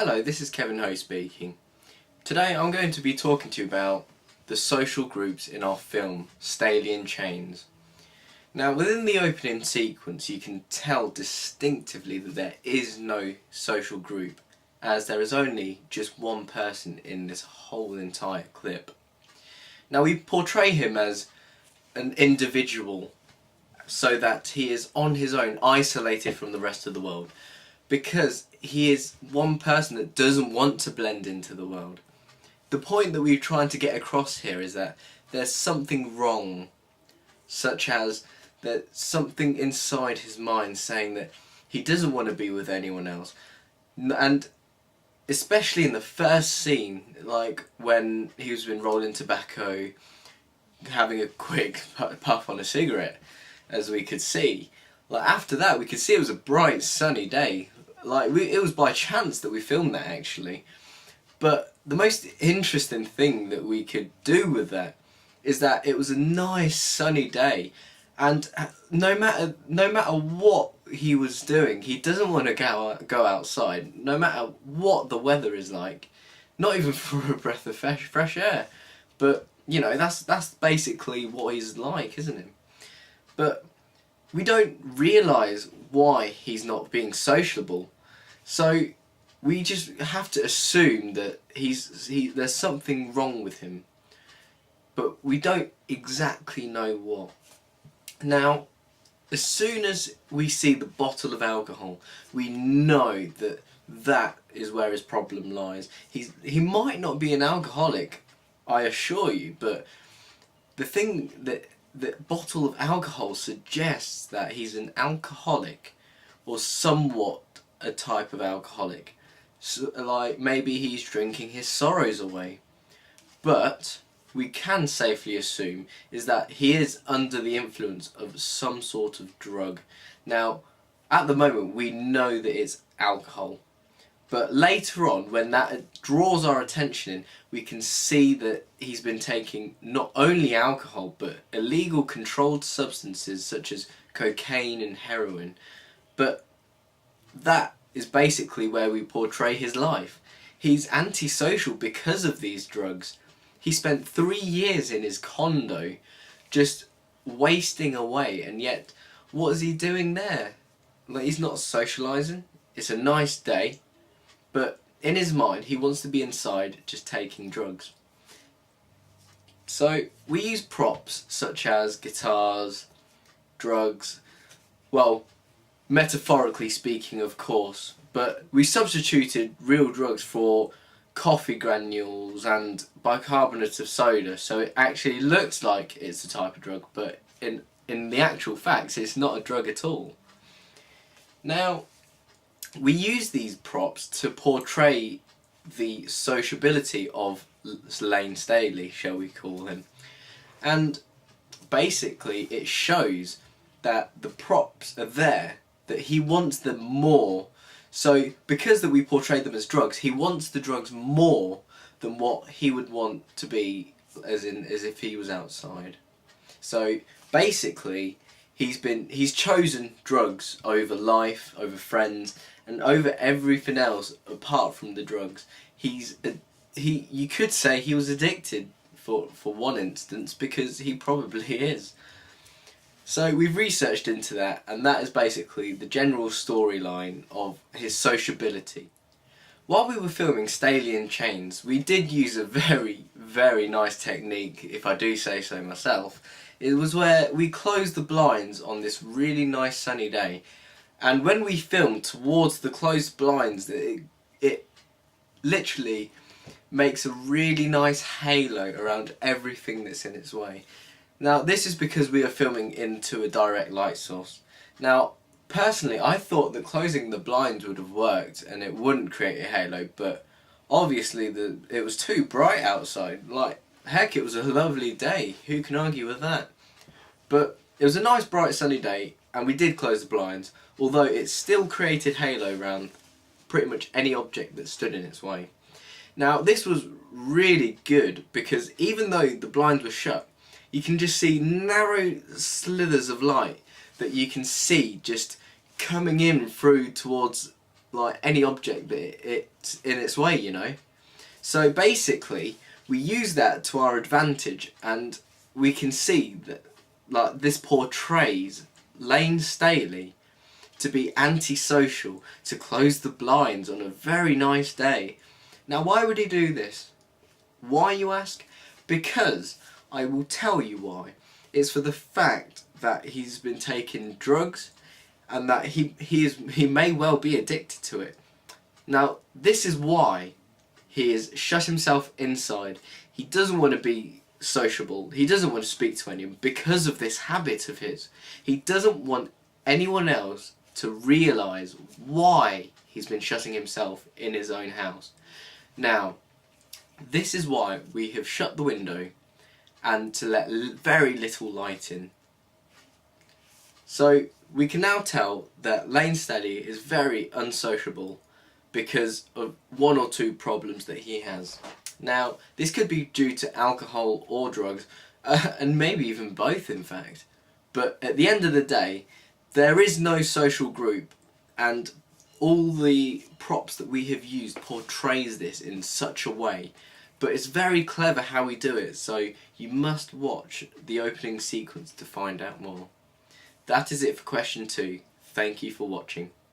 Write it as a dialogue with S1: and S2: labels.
S1: Hello, this is Kevin Ho speaking. Today I'm going to be talking to you about the social groups in our film, Staley in Chains. Now, within the opening sequence you can tell distinctively that there is no social group, as there is only just one person in this whole entire clip. Now, we portray him as an individual so that he is on his own, isolated from the rest of the world, because he is one person that doesn't want to blend into the world. The point that we're trying to get across here is that there's something wrong, such as that something inside his mind saying that he doesn't want to be with anyone else. And especially in the first scene, like when he was been rolling tobacco, having a quick puff on a cigarette, as we could see. Like after that we could see it was a bright sunny day. Like it was by chance that we filmed that actually. But the most interesting thing that we could do with that is that it was a nice sunny day, and no matter what he was doing, he doesn't want to go outside, no matter what the weather is like, not even for a breath of fresh air. But you know, that's basically what he's like, isn't it? But we don't realise why he's not being sociable, so we just have to assume that there's something wrong with him, but we don't exactly know what. Now, as soon as we see the bottle of alcohol, we know that that is where his problem lies. He might not be an alcoholic, I assure you, but the thing that the bottle of alcohol suggests that he's an alcoholic, or somewhat a type of alcoholic. So, like maybe he's drinking his sorrows away. But we can safely assume is that he is under the influence of some sort of drug. Now, at the moment we know that it's alcohol, but later on, when that draws our attention in, we can see that he's been taking not only alcohol, but illegal controlled substances such as cocaine and heroin. But that is basically where we portray his life. He's antisocial because of these drugs. He spent 3 years in his condo just wasting away, and yet what is he doing there? Like, he's not socialising. It's a nice day. But in his mind, he wants to be inside just taking drugs. So we use props such as guitars, drugs, well, metaphorically speaking of course, but we substituted real drugs for coffee granules and bicarbonate of soda, so it actually looks like it's a type of drug, but in the actual facts it's not a drug at all. Now, we use these props to portray the sociability of Layne Staley, shall we call him, and basically it shows that the props are there, that he wants them more. So because that we portray them as drugs, he wants the drugs more than what he would want to be, as if he was outside. So basically he's chosen drugs over life, over friends, and over everything else apart from the drugs. You could say he was addicted for one instance, because he probably is. So we've researched into that, and that is basically the general storyline of his sociability. While we were filming Staley in Chains, we did use a very, very nice technique, if I do say so myself. It was where we closed the blinds on this really nice sunny day, and when we filmed towards the closed blinds, it literally makes a really nice halo around everything that's in its way. Now, this is because we are filming into a direct light source. Now, personally, I thought that closing the blinds would have worked and it wouldn't create a halo, but obviously it was too bright outside. Like, heck, it was a lovely day. Who can argue with that? But it was a nice bright sunny day, and we did close the blinds, although it still created halo around pretty much any object that stood in its way. Now, this was really good because even though the blinds were shut, you can just see narrow slithers of light that you can see just coming in through towards like any object that it's in its way, you know. So basically, we use that to our advantage, and we can see that like this portrays Lane Staley to be antisocial, to close the blinds on a very nice day. Now, why would he do this? Why, you ask? Because I will tell you why. It's for the fact that he's been taking drugs, and that he may well be addicted to it. Now, this is why he is shut himself inside. He doesn't want to be sociable. He doesn't want to speak to anyone because of this habit of his. He doesn't want anyone else to realise why he's been shutting himself in his own house. Now, this is why we have shut the window and to let very little light in. So we can now tell that Lane Staley is very unsociable because of one or two problems that he has. Now, this could be due to alcohol or drugs, and maybe even both in fact. But at the end of the day, there is no social group, and all the props that we have used portrays this in such a way. But it's very clever how we do it, so you must watch the opening sequence to find out more. That is it for question 2. Thank you for watching.